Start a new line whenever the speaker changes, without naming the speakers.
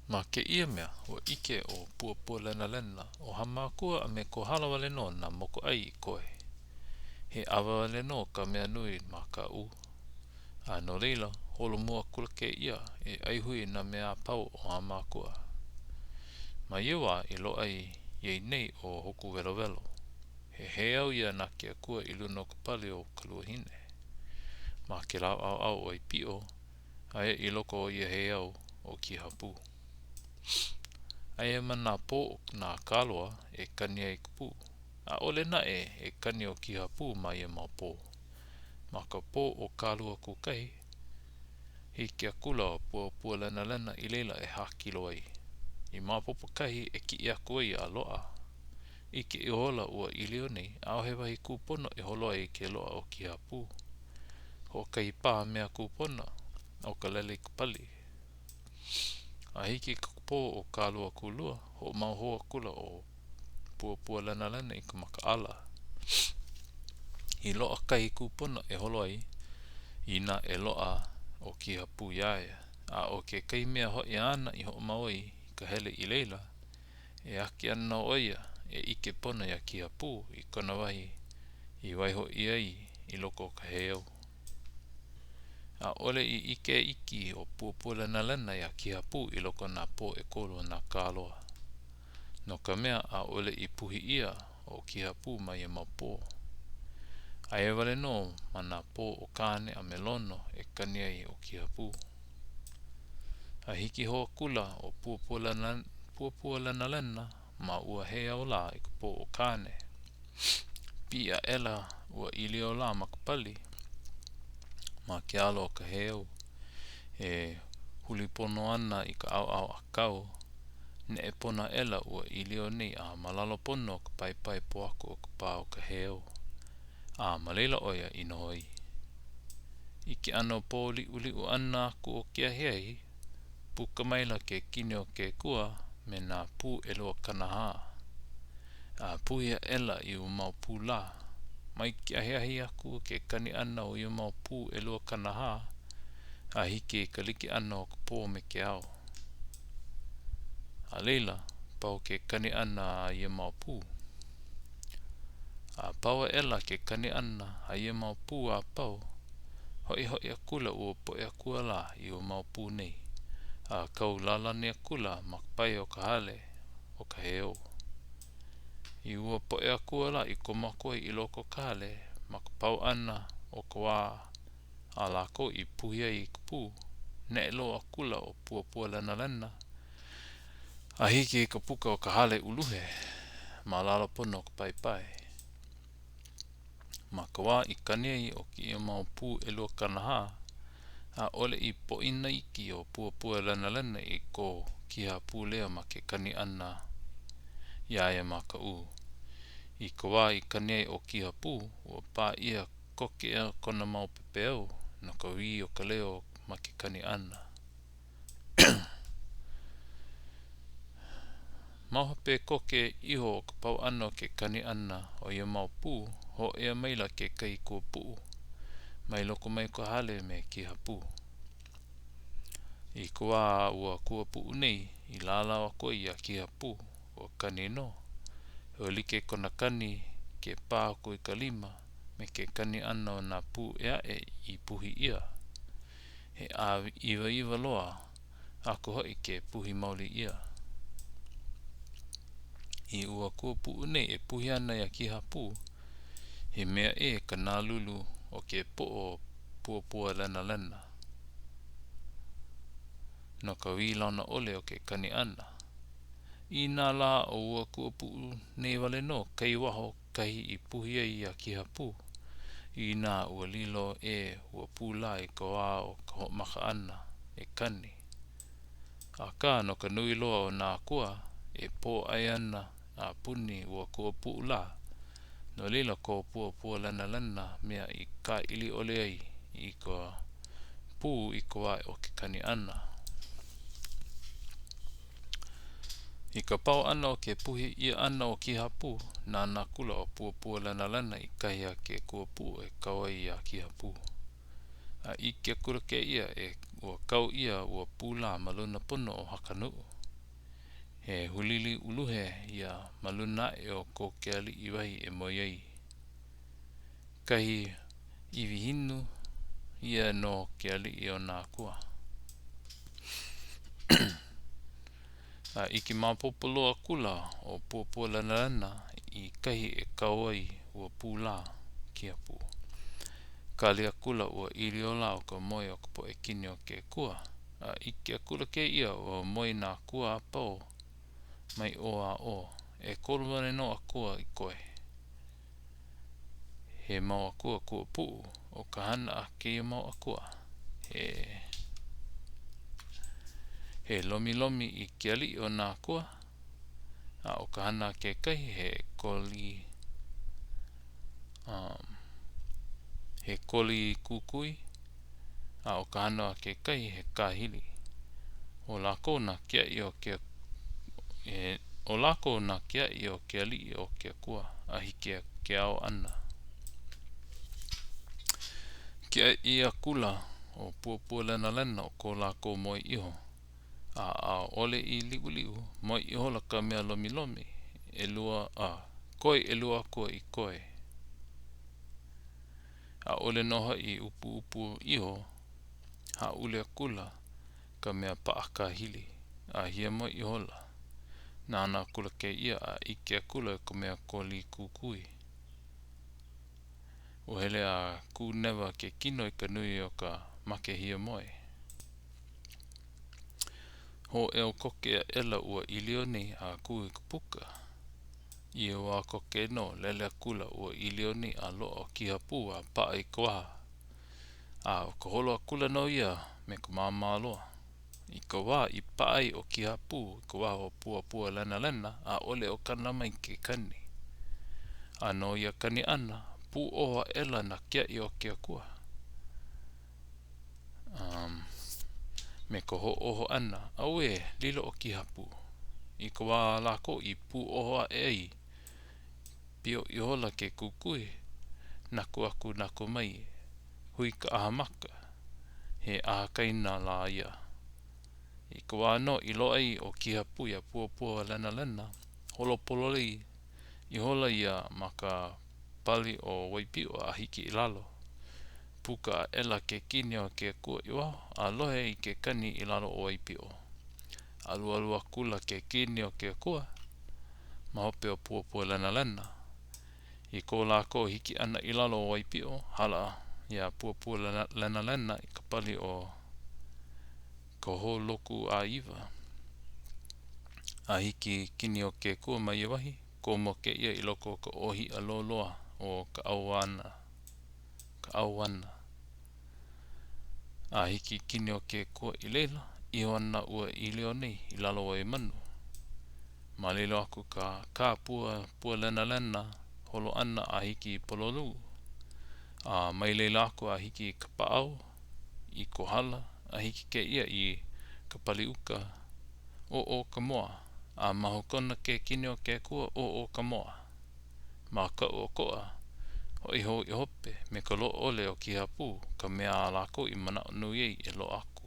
Ma ke ia mea o ike o pua lena lena o hamakua a me ko halawale no na moko ai I koe. He awale no ka mea nui ma ka u. A no leila, holo mua kula ke ia e aihui na mea pau o hamakua. Ma iwa I lo ai yei nei o hoku velo velo. He au ia na ke akua I luna o kapali o kaluahine. Ma ke lau au o I pio, ae I loko o ia he au o ki hapu. Ae mana po na kaloa e kania I kupu. A ole na e kania o ki hapu ma ia mau po. Ma ka po o kalua kukai, hiki a kula o pua lena lena I leila e hakilo ai. I mapopo kahi e ki ia kua a loa. Ike I hola ua ilio nei, ao he wahi kupono e holo ai ke loa o ki hapu. Ho kai pā mea kupona o ka lele I kupali. A hiki po o kalua kulua, ho mau hoa kula o pua lena lena I ka maka ala. I loa kai kupona e holo ai, ina e loa o ki hapu iaia. A o ke kai mea hoi ana I ho maui ka hele I leila, e aki ana o ia e ike pona ia ki hapu I kona wahi I waiho iai I loko ka heau. A ole I ike iki o pua lena lena ia ki hapu I loko na po e kolo na kaloa. No ka mea a ole I puhi ia o ki hapu ma ia mapo. Ae wale no mana po o kane a melono e kaniai o ki hapu. A hiki hoa kula o pua lena lena ma ua hea o la I po o kane. Pia ela ua ili o la makapali ma ke alo o ka heau. E hulipono ana I ka au akau. Ne e pona ela ua ili o nei a malalo pono o ka pai po ako o ka pā o ka heau. A malela oia I no hoi. Ike ano po uli u ana aku o kia hei, puka maila ke kine o ke kua me na pu elua kanaha. A puia ela I u mau pu la. Mai ki ahi aku ke kani ana o I u mau pu elua kanaha, a hiki ka liki ana o ka po me ke au. A leila, pau ke kani ana a ia mau pu. A paua ela ke kani ana a ia mau pu a pau, hoi akula ua po e akua la I u mau pu nei. A kau lalani akula makpai o ka hale o ka heo. I ua po e akua la I komakoi I loko ka hale, makapau ana o ka wā a lako I puhia I kupu, ne elo akula o pua lena lena. A hiki I ka puka o ka hale uluhe, ma lalo pono o ka pai. Ma ka wā I kaniai o ki ia mau pu elua kanaha, a ole I po ina iki o pua lena lena I ko ki hapu lea ma ke kani ana iaia ma ka u. I ka wā I kaniai o ki hapu, ua pā ia koke ea kona mau pepeo, no ka wii o ka leo ma ke kani ana. Mauhape koke iho o ka pau ana o ke kani ana o ia mau pu, ho ea maila ke kai kua puu, mai loko mai ka hale me ki hapu. I ka wā ua kua puu nei, I lala o koe ia ki hapu, o kani no. Ho like kona kani ke pā koe ka lima, me ke kani ana o na pu ea I puhi ia. He a iwa loa, ako hoi ke puhi mauli ia. I ua kua puu nei e puhi ana ia ki hapu, he mea ka nalulu o ke po o pua lena. No ka wilauna ole o ke kani ana. I nā la o ua kua puu nei wale no, kai waho kahi I puhi ai ia ki hapu. I nā ua lilo ua pūla I ka wā o ka ho maka ana e kani. A ka no ka nui loa o nā kua e po ai ana a puni ua kua puu la. No lila ko pua lena mea I ka ili ole ai I ka pū I ka wā o ke kani ana. I ka pau ana o ke puhi ia ana o ki hapu, nā kula o pua lena I kahia ke kua puu e kaua ia ki hapu. A I ke kura ke ia e ua kau ia ua pūla ma luna pono o hakanuu. He hulili uluhe ia maluna e o ko ke ali I wahi e moiei. Kahi iwi hinu ia no ke ali I o nā kua. I ki mapopoloa kula o pua lana I kahi e kauai ua pūlā kia pū. Ka lia kula ua iriola o ka moe o ka po e kini o ke kua. I kia kula ke ia o moe nā kua apau mai o a o. E kolwane no a kua I koe. He mau a kua puu o ka hana a ke mau a kua. He lomi I ke ali o nā kua. O ka hana ke kai he koli kukui. O ka hana ke kai he kahili. O lako na kia I o ke o lako na kia I o ke ali o ke kua ahi ke ao ana. Kia ia kula o pua lena o ko lako moi iho. Ole I liu moi iho la ka mea lomi e lua koi e lua kua I koe. Ole noha I upu iho ule kula ka mea paaka hili hia moi iho la. Nāna kula ke ia I kia kula ka mea koli kukui. O hele a ku newa ke kino I ka nui o ka make hia moe. Ho eo koke a ela ua ilio nei a ku I ka puka. I o a koke no lele kula ua ilio nei a loo ki hapu a paa I kawaha. O ka holo a kula no ia me ka māma loa. I ka wā I paai o ki hapu I ka wā o pua lena ole o kana mai ke kani. No ia kani ana pu oha ela na kia I o kia kua. Me ka ho oho ana aue lilo o ki hapu. I ka wā lako I pu oho a ei. Pio I hola ke kukui. Naku mai. Hui ka aha maka. He aha kaina la ia. I ka wā no I loa I o ki hapu ia pua lena. Holo pololi I hola ia maka pali o waipio a hiki I lalo. Puka ela ke kini o ke kua I waho. Lohe I ke kani I lalo o waipio. Alua kula ke kini o ke kua. Mahope o pua lena. I ko lako hiki ana I lalo o waipio. Hala ia pua lena I ka pali o ka ho loku a iwa. Hiki kini o ke kua mai wahi. Ko mo ke ia I loko ka ohi a loloa o ka awana. Hiki kini o ke kua I leila. Iho ana ua I leo nei I lalo o manu. Malilo aku ka pua lena. Holo ana a hiki I pololu. Mai leila aku a hiki I ka paau. I kohala. A hiki ke ia I ka pali uka. O ka moa. Mahokona ke kini o ke kua o ka moa. Ma ka o koa. Hoi hope me ka lo ole o ki hapu. Ka mea lako I mana nui ei e lo aku.